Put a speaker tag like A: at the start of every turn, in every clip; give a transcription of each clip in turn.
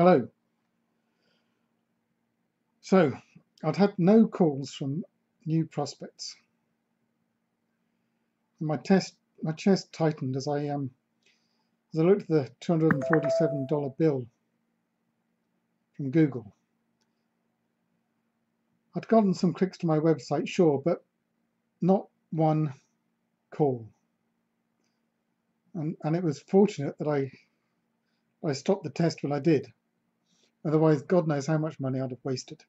A: Hello. So I'd had no calls from new prospects. My chest tightened as I looked at the $247 bill from Google. I'd gotten some clicks to my website, sure, but not one call. And it was fortunate that I stopped the test when I did. Otherwise, God knows how much money I'd have wasted.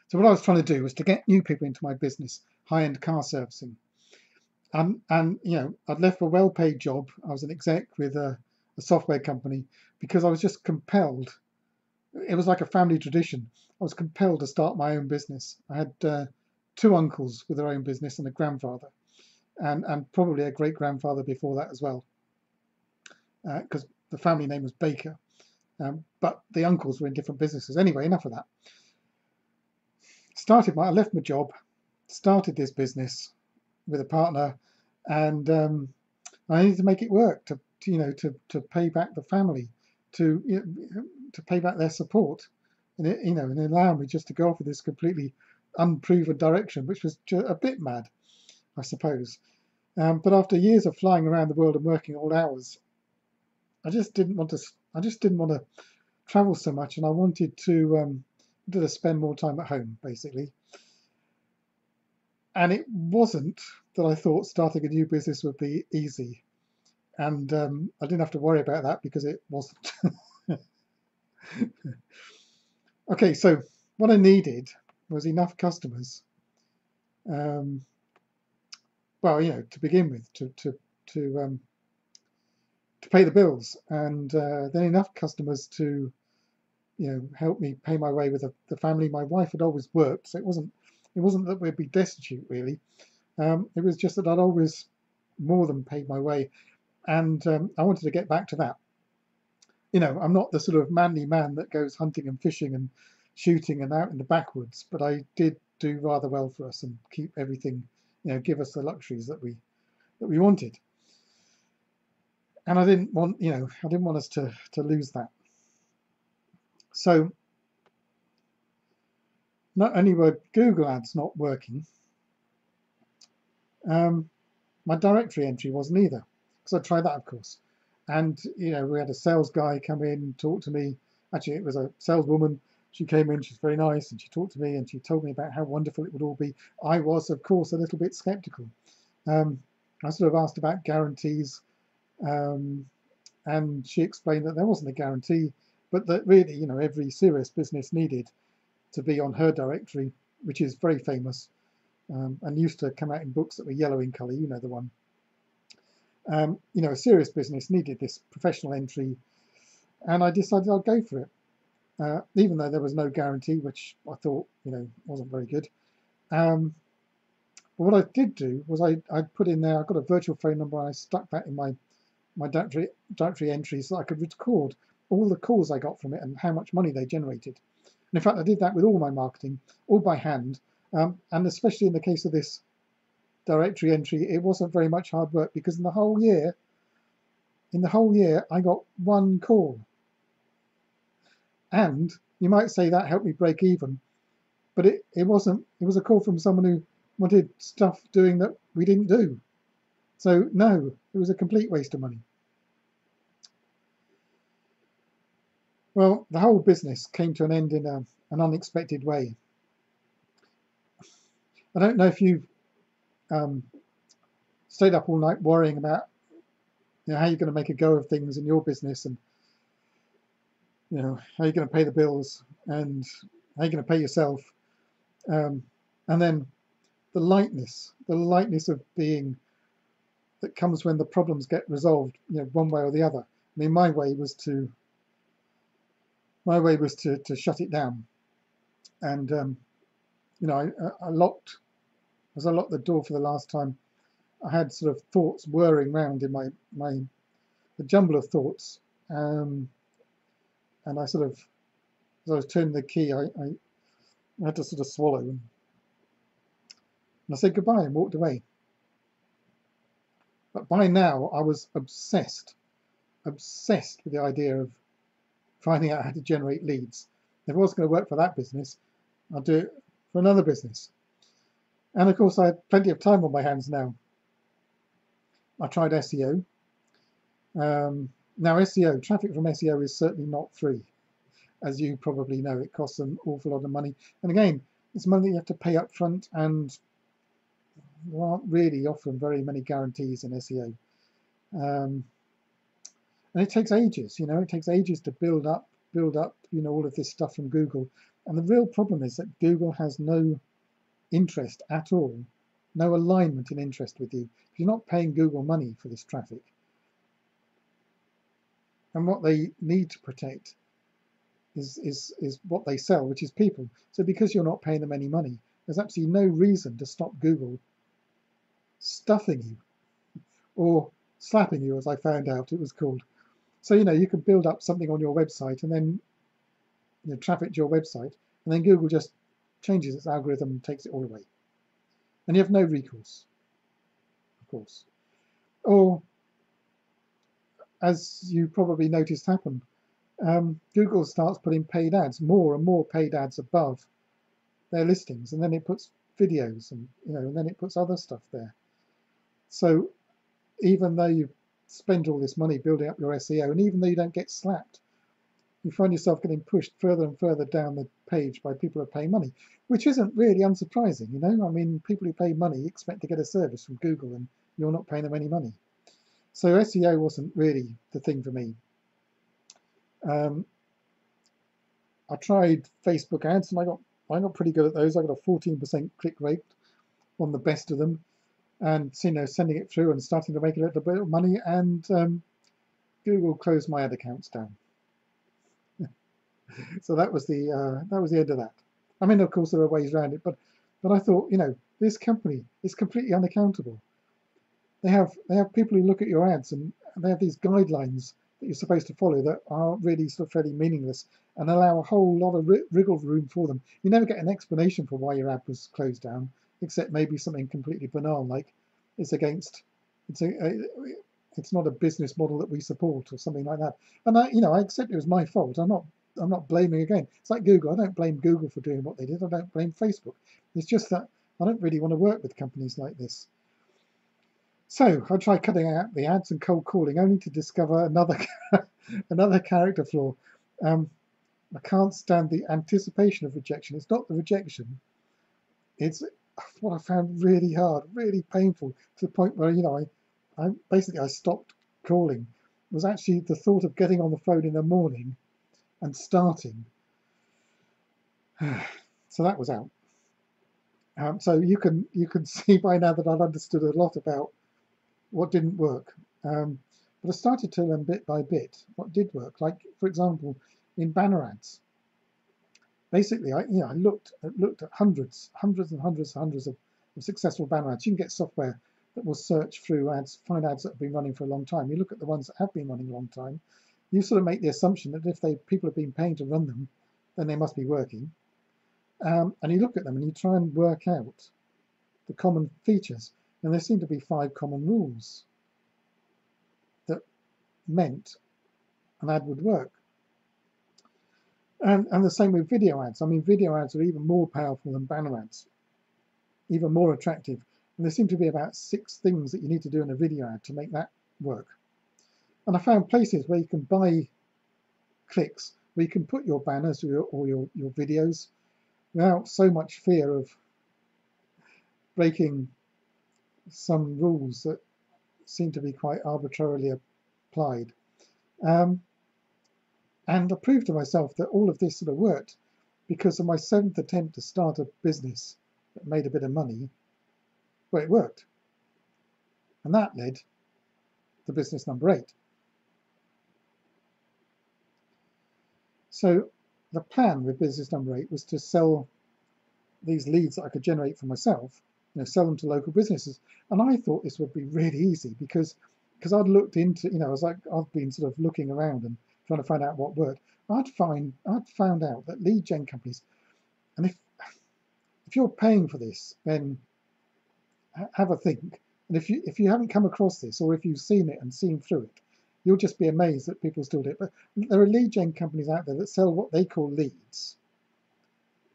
A: So what I was trying to do was to get new people into my business, high-end car servicing. And I'd left a well-paid job. I was an exec with a software company because I was just compelled. It was like a family tradition. I was compelled to start my own business. I had two uncles with their own business and a grandfather, and probably a great grandfather before that as well, because the family name was Baker. But the uncles were in different businesses. Anyway, enough of that. I left my job, started this business with a partner, and I needed to make it work to pay back the family, to pay back their support, and allow me just to go off with this completely unproven direction, which was a bit mad, I suppose. But after years of flying around the world and working all hours, I just didn't want to. I just didn't want to travel so much, and I wanted to spend more time at home, basically. And it wasn't that I thought starting a new business would be easy, and I didn't have to worry about that because it wasn't. Okay, so what I needed was enough customers. Um, well, to begin with, to pay the bills, and then enough customers to help me pay my way with the family. My wife had always worked, so it wasn't that we'd be destitute really. It was just that I'd always more than paid my way, and I wanted to get back to that. I'm not the sort of manly man that goes hunting and fishing and shooting and out in the backwoods, but I did do rather well for us and keep everything, give us the luxuries that we wanted. And I didn't want us to lose that. So not only were Google ads not working, um, my directory entry wasn't either, because I tried that, of course. And we had a sales guy come in, talk to me. Actually, it was a saleswoman. She came in, she's very nice, and she talked to me and she told me about how wonderful it would all be. I was, of course, a little bit skeptical. Um, I sort of asked about guarantees, um, and she explained that there wasn't a guarantee, but that really, every serious business needed to be on her directory, which is very famous, and used to come out in books that were yellow in colour. You know the one. A serious business needed this professional entry, and I decided I'd go for it, even though there was no guarantee, which I thought, wasn't very good. But what I did do was I put in there, I got a virtual phone number, and I stuck that in my directory entry so I could record all the calls I got from it and how much money they generated. And in fact, I did that with all my marketing, all by hand, and especially in the case of this directory entry, it wasn't very much hard work because in the whole year, I got one call. And you might say that helped me break even, but it wasn't. It was a call from someone who wanted stuff doing that we didn't do. So no, it was a complete waste of money. Well, the whole business came to an end in an unexpected way. I don't know if you've um, stayed up all night worrying about how you're going to make a go of things in your business, and how you're going to pay the bills, and how you're going to pay yourself, um, and then the lightness of being that comes when the problems get resolved, one way or the other. I mean, my way was to shut it down, and I locked as I locked the door for the last time. I had sort of thoughts whirring round in my the jumble of thoughts, and I sort of, as I was turning the key, I had to sort of swallow, and I said goodbye and walked away. But by now I was obsessed with the idea of finding out how to generate leads. If it wasn't going to work for that business, I'll do it for another business. And of course, I had plenty of time on my hands now. I tried SEO. Now, SEO, traffic from SEO is certainly not free. As you probably know, it costs an awful lot of money. And again, it's money that you have to pay up front, and there aren't really often very many guarantees in SEO. And it takes ages, it takes ages to build up, all of this stuff from Google. And the real problem is that Google has no interest at all, no alignment in interest with you. You're not paying Google money for this traffic. And what they need to protect is what they sell, which is people. So because you're not paying them any money, there's absolutely no reason to stop Google stuffing you, or slapping you, as I found out it was called. So you can build up something on your website and then traffic to your website, and then Google just changes its algorithm and takes it all away, and you have no recourse, of course. Or, as you probably noticed happen, Google starts putting paid ads, more and more paid ads above their listings, and then it puts videos, and and then it puts other stuff there. So even though you spend all this money building up your SEO, and even though you don't get slapped, you find yourself getting pushed further and further down the page by people who are paying money, which isn't really unsurprising. I mean, people who pay money expect to get a service from Google, and you're not paying them any money. So SEO wasn't really the thing for me. I tried Facebook ads, and I got pretty good at those. I got a 14% click rate on the best of them, and sending it through and starting to make a little bit of money, and Google closed my ad accounts down. So that was the end of that. I mean, of course, there are ways around it, but I thought, this company is completely unaccountable. They have people who look at your ads, and they have these guidelines that you're supposed to follow that are really sort of fairly meaningless, and allow a whole lot of wriggle room for them. You never get an explanation for why your ad was closed down, except maybe something completely banal, like it's not a business model that we support, or something like that. And I accept it was my fault. I'm not blaming again. It's like Google. I don't blame Google for doing what they did. I don't blame Facebook. It's just that I don't really want to work with companies like this. So I tried cutting out the ads and cold calling, only to discover another character flaw. I can't stand the anticipation of rejection. It's not the rejection. It's what I found really hard, really painful, to the point where I stopped calling. It was actually the thought of getting on the phone in the morning and starting. So that was out. So you can see by now that I've understood a lot about what didn't work. But I started to learn bit by bit what did work. Like, for example, in banner ads. Basically, I looked at hundreds of successful banner ads. You can get software that will search through ads, find ads that have been running for a long time. You look at the ones that have been running a long time. You sort of make the assumption that if people have been paying to run them, then they must be working. And you look at them and you try and work out the common features. And there seem to be 5 common rules that meant an ad would work. And the same with video ads. I mean, video ads are even more powerful than banner ads, even more attractive. And there seem to be about 6 things that you need to do in a video ad to make that work. And I found places where you can buy clicks, where you can put your banners or your videos without so much fear of breaking some rules that seem to be quite arbitrarily applied. And I proved to myself that all of this sort of worked because of my 7th attempt to start a business that made a bit of money. Well, it worked. And that led to business number 8. So the plan with business number 8 was to sell these leads that I could generate for myself, sell them to local businesses. And I thought this would be really easy because I'd looked into, I've been sort of looking around and trying to find out what worked. I'd found out that lead gen companies, and if you're paying for this, then have a think. And if you haven't come across this, or if you've seen it and seen through it, you'll just be amazed that people still do it. But there are lead gen companies out there that sell what they call leads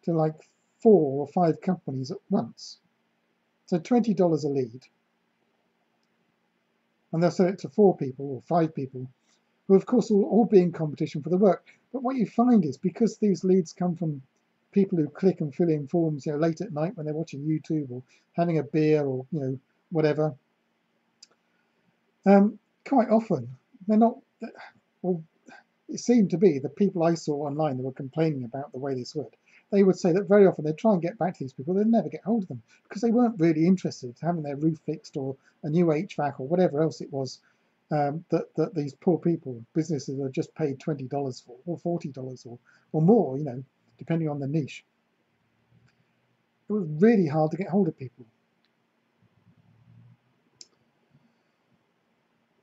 A: to like 4 or 5 companies at once. So $20 a lead, and they'll sell it to 4 people or 5 people, who of course will all be in competition for the work. But what you find is, because these leads come from people who click and fill in forms, late at night when they're watching YouTube or having a beer or whatever, quite often they're not. Well, it seemed to be the people I saw online that were complaining about the way this worked. They would say that very often they'd try and get back to these people, they'd never get hold of them because they weren't really interested in having their roof fixed or a new HVAC or whatever else it was that these poor people, businesses, are just paid $20 for, or $40 or more, depending on the niche. It was really hard to get hold of people.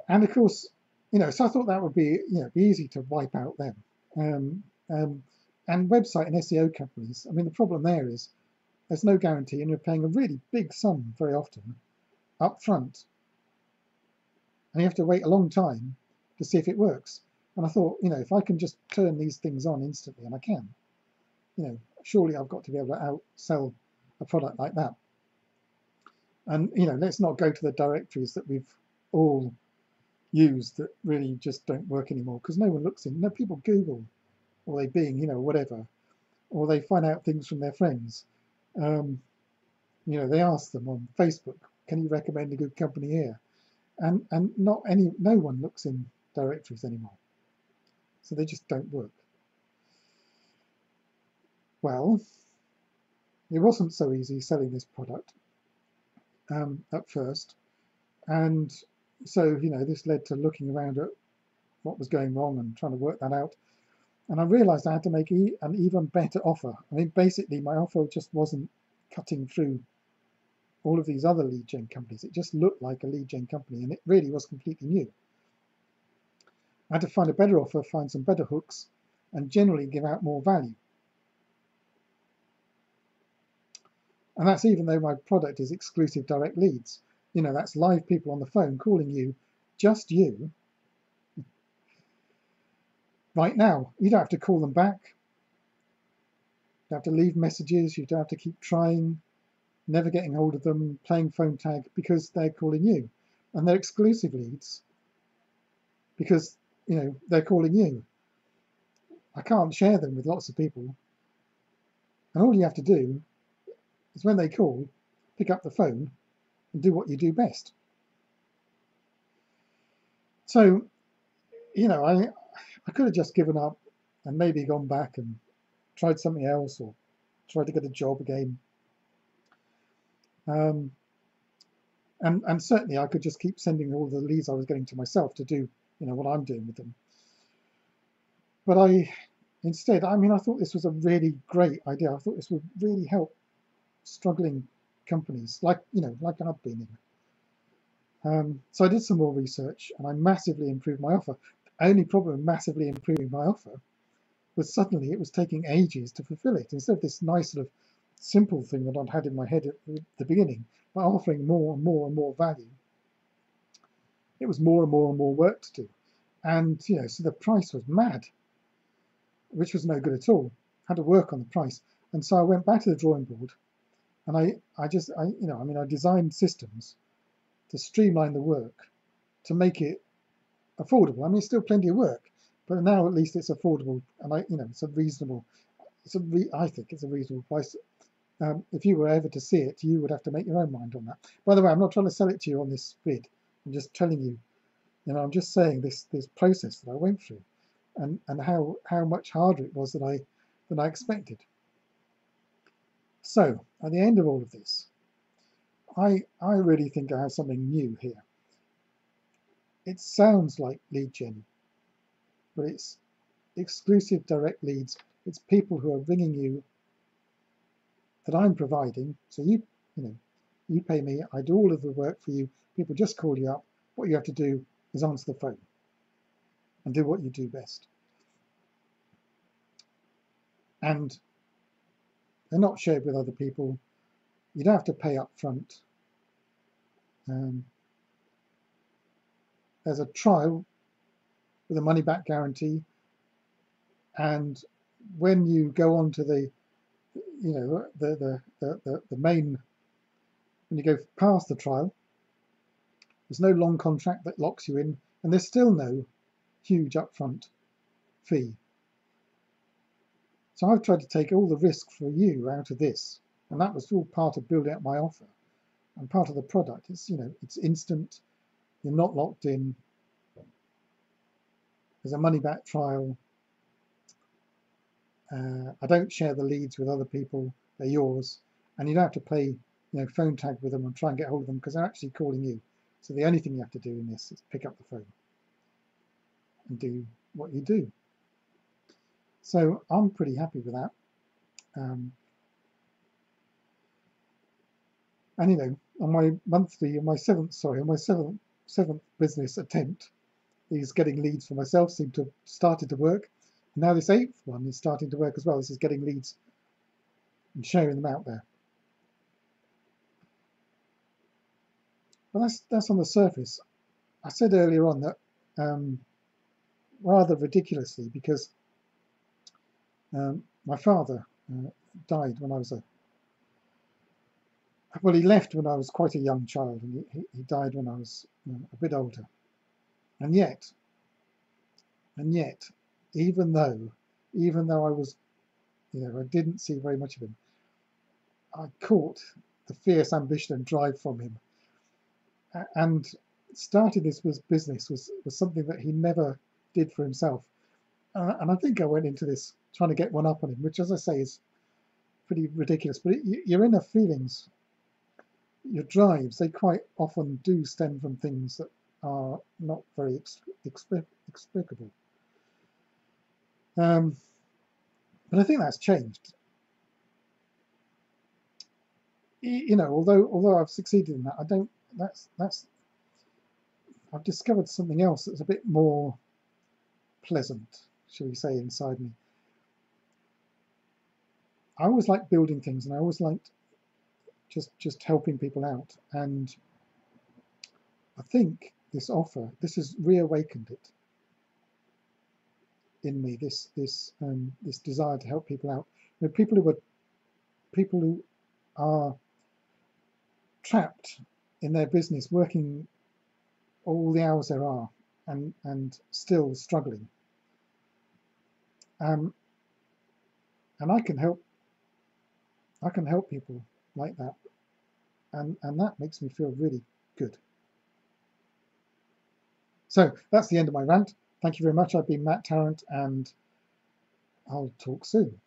A: And of course, so I thought that would be, be easy to wipe out them. And website and SEO companies, I mean, the problem there is there's no guarantee, and you're paying a really big sum very often up front. And you have to wait a long time to see if it works. And I thought, if I can just turn these things on instantly, and I can, surely I've got to be able to outsell a product like that. And, let's not go to the directories that we've all used that really just don't work anymore, because no one looks in. No, people Google, or they Bing, whatever, or they find out things from their friends. They ask them on Facebook, can you recommend a good company here? And no one looks in directories anymore, so they just don't work. Well, it wasn't so easy selling this product at first, and so this led to looking around at what was going wrong and trying to work that out. And I realized I had to make an even better offer. I mean, basically my offer just wasn't cutting through all of these other lead gen companies. It just looked like a lead gen company, and it really was completely new. I had to find a better offer, find some better hooks, and generally give out more value. And that's even though my product is exclusive direct leads. That's live people on the phone calling you, just you, right now. You don't have to call them back. You have to leave messages. You don't have to keep trying, never getting hold of them, playing phone tag, because they're calling you. And they're exclusive leads because, they're calling you. I can't share them with lots of people. And all you have to do is, when they call, pick up the phone and do what you do best. So, I could have just given up and maybe gone back and tried something else, or tried to get a job again. And certainly I could just keep sending all the leads I was getting to myself to do, what I'm doing with them. But instead, I thought this was a really great idea. I thought this would really help struggling companies like I've been in. So I did some more research, and I massively improved my offer. The only problem with massively improving my offer was suddenly it was taking ages to fulfill it. Instead of this nice sort of simple thing that I'd had in my head at the beginning, by offering more and more and more value, it was more and more and more work to do. And so the price was mad, which was no good at all. I had to work on the price. And so I went back to the drawing board, and I designed systems to streamline the work, to make it affordable. It's still plenty of work, but now at least it's affordable, and it's a reasonable. I think it's a reasonable price. If you were ever to see it, you would have to make your own mind on that. By the way, I'm not trying to sell it to you on this vid. I'm just telling you, I'm just saying this process that I went through, and how much harder it was than I expected. So at the end of all of this, I really think I have something new here. It sounds like lead gen, but it's exclusive direct leads. It's people who are ringing you that I'm providing. So you pay me, I do all of the work for you. People just call you up. What you have to do is answer the phone and do what you do best. And they're not shared with other people. You don't have to pay up front. There's a trial with a money back guarantee. And when you go on to the, the main, when you go past the trial, there's no long contract that locks you in, and there's still no huge upfront fee. So I've tried to take all the risk for you out of this, and that was all part of building up my offer and part of the product. It's it's instant. You're not locked in. There's a money back trial. I don't share the leads with other people. They're yours, and you don't have to play phone tag with them and try and get hold of them because they're actually calling you. So the only thing you have to do in this is pick up the phone and do what you do. So I'm pretty happy with that. And on my seventh business attempt, these getting leads for myself seem to have started to work. And now this 8th one is starting to work as well. This is getting leads and sharing them out there. But that's on the surface. I said earlier on that rather ridiculously, because my father died when I was he left when I was quite a young child, and he died when I was a bit older. And yet, even though I was, I didn't see very much of him, I caught the fierce ambition and drive from him. And starting this business was something that he never did for himself. And I think I went into this trying to get one up on him, which, as I say, is pretty ridiculous. But your inner feelings, your drives, they quite often do stem from things that are not very explicable. But I think that's changed. Although I've succeeded in that, I don't. I've discovered something else that's a bit more pleasant, shall we say, inside me. I always liked building things, and I always liked just helping people out. And I think this offer, this has reawakened it in me. This desire to help people out. People who are trapped in their business, working all the hours there are, and still struggling. And I can help people like that, and that makes me feel really good. So that's the end of my rant. Thank you very much. I've been Matt Tarrant, and I'll talk soon.